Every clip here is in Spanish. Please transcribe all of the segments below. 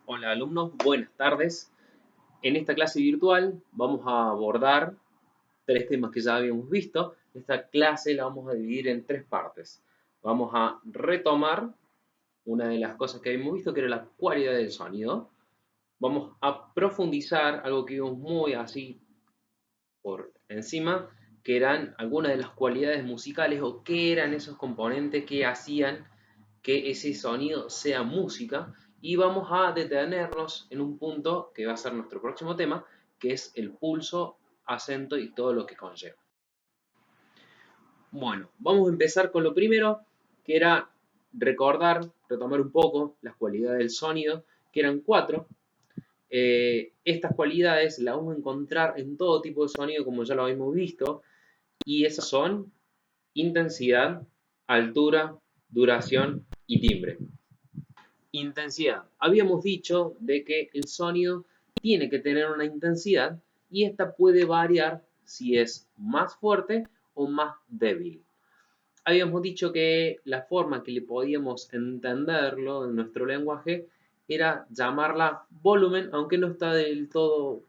Hola alumnos, buenas tardes. En esta clase virtual vamos a abordar tres temas que ya habíamos visto. Esta clase la vamos a dividir en tres partes. Vamos a retomar una de las cosas que habíamos visto, que era la cualidad del sonido. Vamos a profundizar algo que vimos muy así por encima, que eran algunas de las cualidades musicales o qué eran esos componentes que hacían que ese sonido sea música, y vamos a detenernos en un punto que va a ser nuestro próximo tema, que es el pulso, acento y todo lo que conlleva. Bueno, vamos a empezar con lo primero, que era retomar un poco las cualidades del sonido, que eran cuatro. Estas cualidades las vamos a encontrar en todo tipo de sonido, como ya lo habíamos visto, y esas son intensidad, altura, duración y timbre. Intensidad. Habíamos dicho de que el sonido tiene que tener una intensidad y esta puede variar si es más fuerte o más débil. Habíamos dicho que la forma que le podíamos entenderlo en nuestro lenguaje era llamarla volumen, aunque no está del todo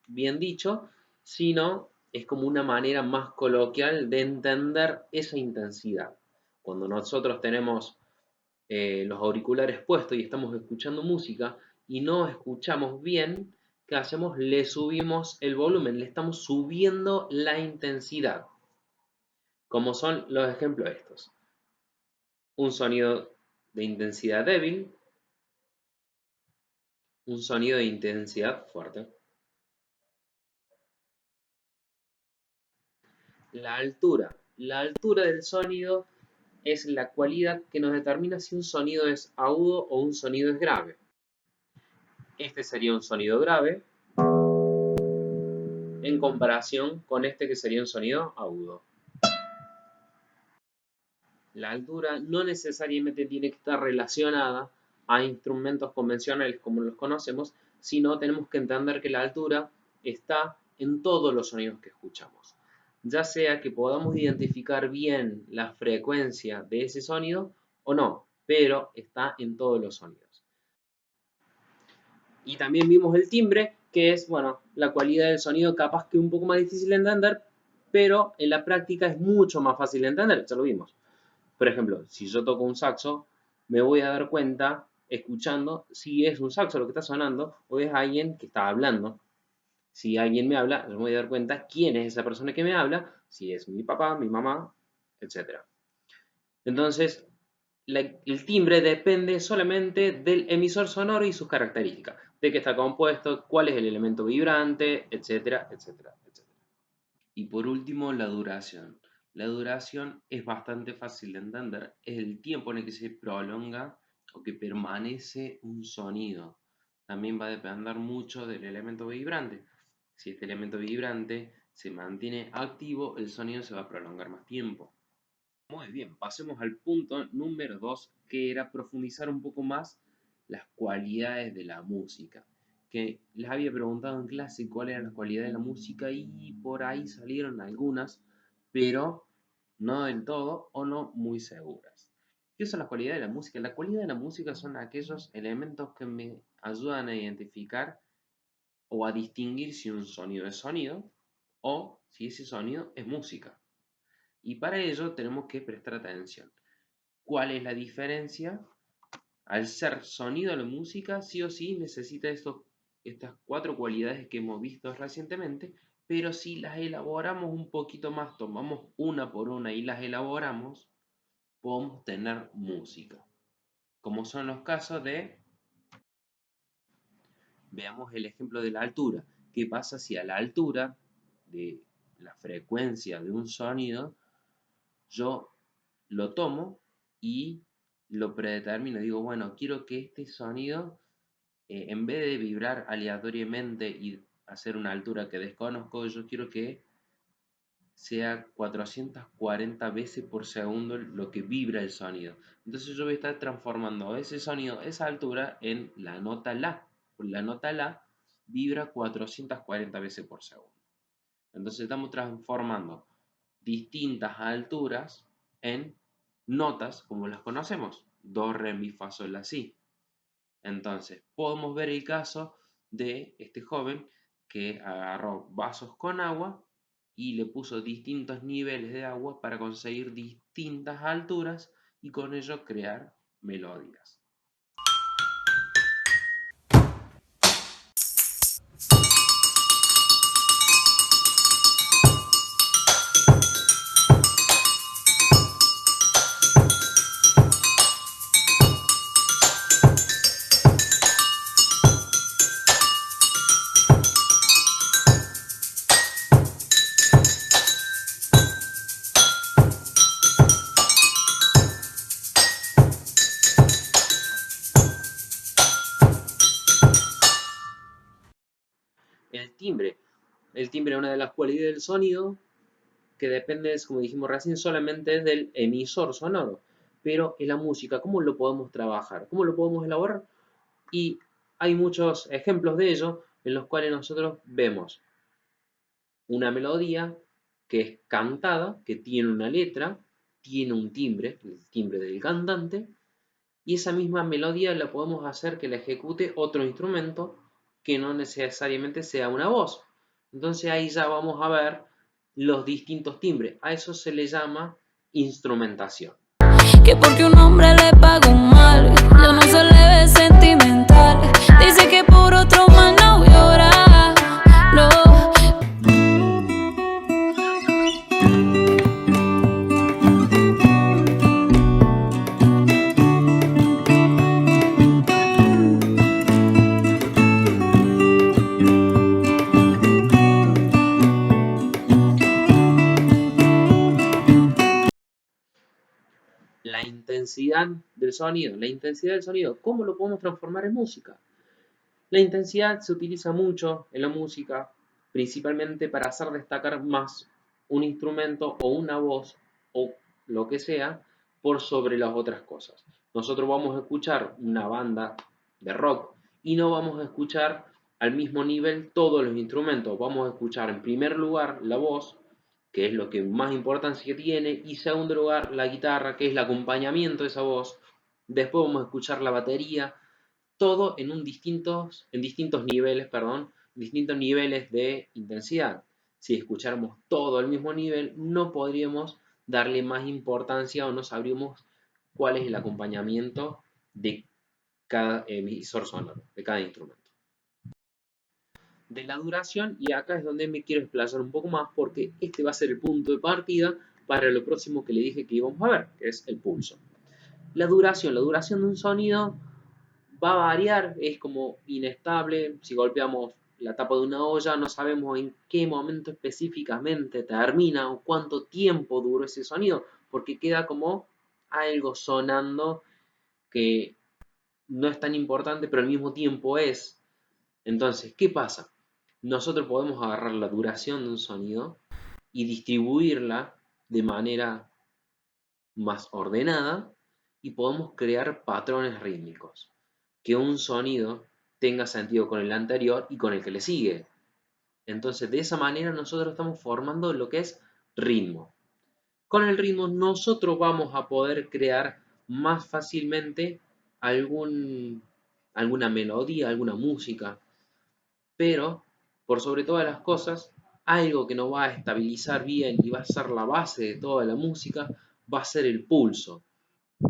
bien dicho, sino es como una manera más coloquial de entender esa intensidad. Cuando nosotros tenemos los auriculares puestos y estamos escuchando música y no escuchamos bien, ¿qué hacemos? Le subimos el volumen, le estamos subiendo la intensidad, como son los ejemplos estos. Un sonido de intensidad débil, un sonido de intensidad fuerte. La altura. La altura del sonido es la cualidad que nos determina si un sonido es agudo o un sonido es grave. Este sería un sonido grave en comparación con este que sería un sonido agudo. La altura no necesariamente tiene que estar relacionada a instrumentos convencionales como los conocemos, sino tenemos que entender que la altura está en todos los sonidos que escuchamos. Ya sea que podamos identificar bien la frecuencia de ese sonido o no, pero está en todos los sonidos. Y también vimos el timbre, que es, bueno, la cualidad del sonido capaz que un poco más difícil de entender, pero en la práctica es mucho más fácil de entender, ya lo vimos. Por ejemplo, si yo toco un saxo, me voy a dar cuenta, escuchando, si es un saxo lo que está sonando o es alguien que está hablando. Si alguien me habla, me voy a dar cuenta quién es esa persona que me habla, si es mi papá, mi mamá, etc. Entonces, el timbre depende solamente del emisor sonoro y sus características, de qué está compuesto, cuál es el elemento vibrante, etcétera, etcétera, etcétera. Y por último, la duración. La duración es bastante fácil de entender, es el tiempo en el que se prolonga o que permanece un sonido. También va a depender mucho del elemento vibrante. Si este elemento vibrante se mantiene activo, el sonido se va a prolongar más tiempo. Muy bien, pasemos al punto número 2, que era profundizar un poco más las cualidades de la música. Que les había preguntado en clase cuáles eran las cualidades de la música y por ahí salieron algunas, pero no del todo o no muy seguras. ¿Qué son las cualidades de la música? Las cualidades de la música son aquellos elementos que me ayudan a identificar o a distinguir si un sonido es sonido o si ese sonido es música. Y para ello tenemos que prestar atención. ¿Cuál es la diferencia? Al ser sonido la música, sí o sí necesita estas cuatro cualidades que hemos visto recientemente, pero si las elaboramos un poquito más, tomamos una por una y las elaboramos, podemos tener música. Como son los casos de, veamos el ejemplo de la altura. ¿Qué pasa si a la altura de la frecuencia de un sonido yo lo tomo y lo predetermino? Digo, bueno, quiero que este sonido, en vez de vibrar aleatoriamente y hacer una altura que desconozco, yo quiero que sea 440 veces por segundo lo que vibra el sonido. Entonces yo voy a estar transformando ese sonido, esa altura, en la nota La. La nota La vibra 440 veces por segundo. Entonces estamos transformando distintas alturas en notas como las conocemos. Do, re, mi, fa, sol, la, si. Entonces, podemos ver el caso de este joven que agarró vasos con agua y le puso distintos niveles de agua para conseguir distintas alturas y con ello crear melodías. El timbre. El timbre es una de las cualidades del sonido que depende, como dijimos recién, solamente del emisor sonoro. Pero en la música, ¿cómo lo podemos trabajar? ¿Cómo lo podemos elaborar? Y hay muchos ejemplos de ello en los cuales nosotros vemos una melodía que es cantada, que tiene una letra, tiene un timbre, el timbre del cantante, y esa misma melodía la podemos hacer que la ejecute otro instrumento que no necesariamente sea una voz. Entonces ahí ya vamos a ver los distintos timbres. A eso se le llama instrumentación. Que porque un hombre le pagó mal, ya no se le ve sentimental. Dice que por otro mal no llora, no. La intensidad del sonido. La intensidad del sonido, ¿cómo lo podemos transformar en música? La intensidad se utiliza mucho en la música, principalmente para hacer destacar más un instrumento o una voz o lo que sea por sobre las otras cosas. Nosotros vamos a escuchar una banda de rock y no vamos a escuchar al mismo nivel todos los instrumentos. Vamos a escuchar en primer lugar la voz, que es lo que más importancia tiene, y en segundo lugar la guitarra, que es el acompañamiento de esa voz. Después vamos a escuchar la batería, todo en distintos niveles, distintos niveles de intensidad. Si escucháramos todo al mismo nivel, no podríamos darle más importancia o no sabríamos cuál es el acompañamiento de cada emisor sonoro, de cada instrumento. De la duración, y acá es donde me quiero explayar un poco más porque este va a ser el punto de partida para lo próximo que le dije que íbamos a ver, que es el pulso. La duración de un sonido va a variar, es como inestable. Si golpeamos la tapa de una olla, no sabemos en qué momento específicamente termina o cuánto tiempo duró ese sonido, porque queda como algo sonando que no es tan importante, pero al mismo tiempo es. Entonces, ¿qué pasa? Nosotros podemos agarrar la duración de un sonido y distribuirla de manera más ordenada y podemos crear patrones rítmicos. Que un sonido tenga sentido con el anterior y con el que le sigue. Entonces, de esa manera nosotros estamos formando lo que es ritmo. Con el ritmo nosotros vamos a poder crear más fácilmente alguna melodía, alguna música. Pero, por sobre todas las cosas, algo que nos va a estabilizar bien y va a ser la base de toda la música, va a ser el pulso.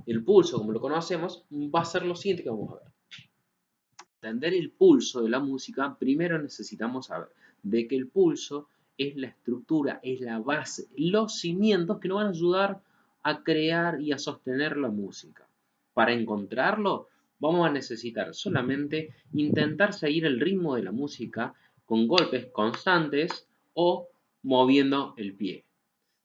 El pulso, como lo conocemos, va a ser lo siguiente que vamos a ver. Entender el pulso de la música, primero necesitamos saber de que el pulso es la estructura, es la base, los cimientos que nos van a ayudar a crear y a sostener la música. Para encontrarlo, vamos a necesitar solamente intentar seguir el ritmo de la música con golpes constantes o moviendo el pie.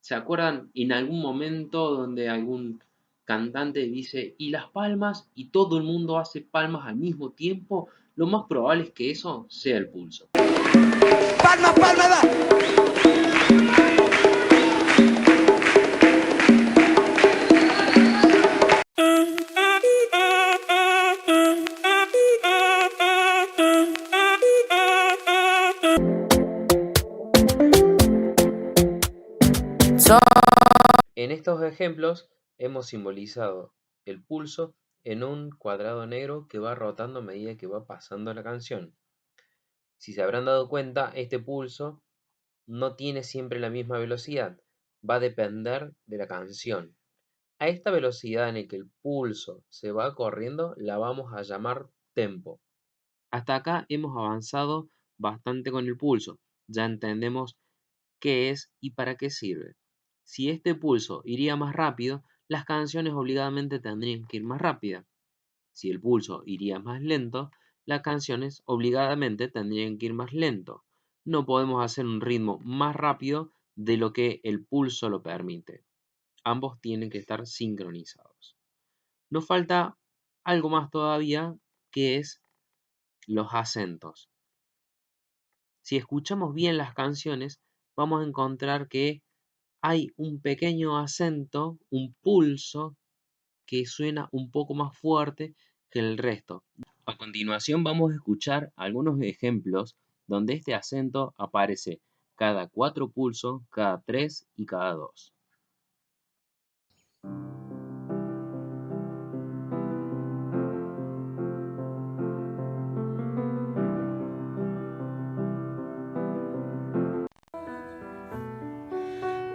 ¿Se acuerdan en algún momento donde algún cantante dice y las palmas y todo el mundo hace palmas al mismo tiempo? Lo más probable es que eso sea el pulso. Palmas, palmas, En estos ejemplos hemos simbolizado el pulso en un cuadrado negro que va rotando a medida que va pasando la canción. Si se habrán dado cuenta, este pulso no tiene siempre la misma velocidad, va a depender de la canción. A esta velocidad en la que el pulso se va corriendo la vamos a llamar tempo. Hasta acá hemos avanzado bastante con el pulso, ya entendemos qué es y para qué sirve. Si este pulso iría más rápido, las canciones obligadamente tendrían que ir más rápidas. Si el pulso iría más lento, las canciones obligadamente tendrían que ir más lento. No podemos hacer un ritmo más rápido de lo que el pulso lo permite. Ambos tienen que estar sincronizados. Nos falta algo más todavía, que es los acentos. Si escuchamos bien las canciones, vamos a encontrar que hay un pequeño acento, un pulso, que suena un poco más fuerte que el resto. A continuación vamos a escuchar algunos ejemplos donde este acento aparece cada 4 pulsos, cada 3 y cada 2.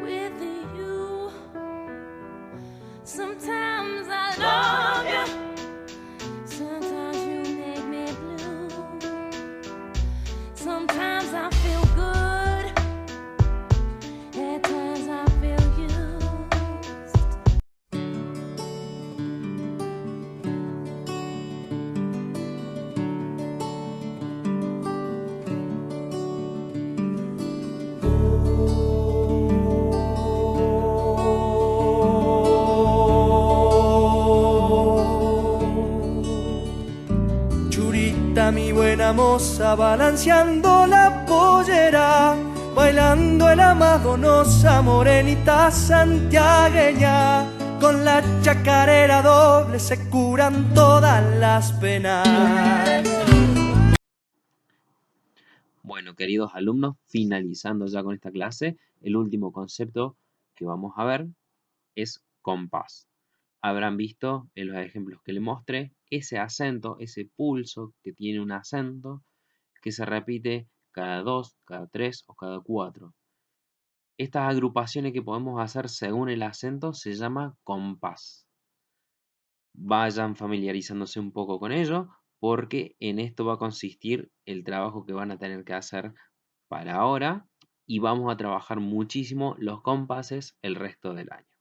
With you, sometimes I love you, sometimes you make me blue, sometimes I feel good, at times I feel used. Churita, mi buena moza, balanceando la pollera, bailando en la madonosa morenita santiagueña. Con la chacarera doble se curan todas las penas. Bueno, queridos alumnos, finalizando ya con esta clase, el último concepto que vamos a ver es compás. Habrán visto en los ejemplos que les mostré ese acento, ese pulso que tiene un acento que se repite cada 2, cada 3 o cada 4. Estas agrupaciones que podemos hacer según el acento se llama compás. Vayan familiarizándose un poco con ello, porque en esto va a consistir el trabajo que van a tener que hacer para ahora, y vamos a trabajar muchísimo los compases el resto del año.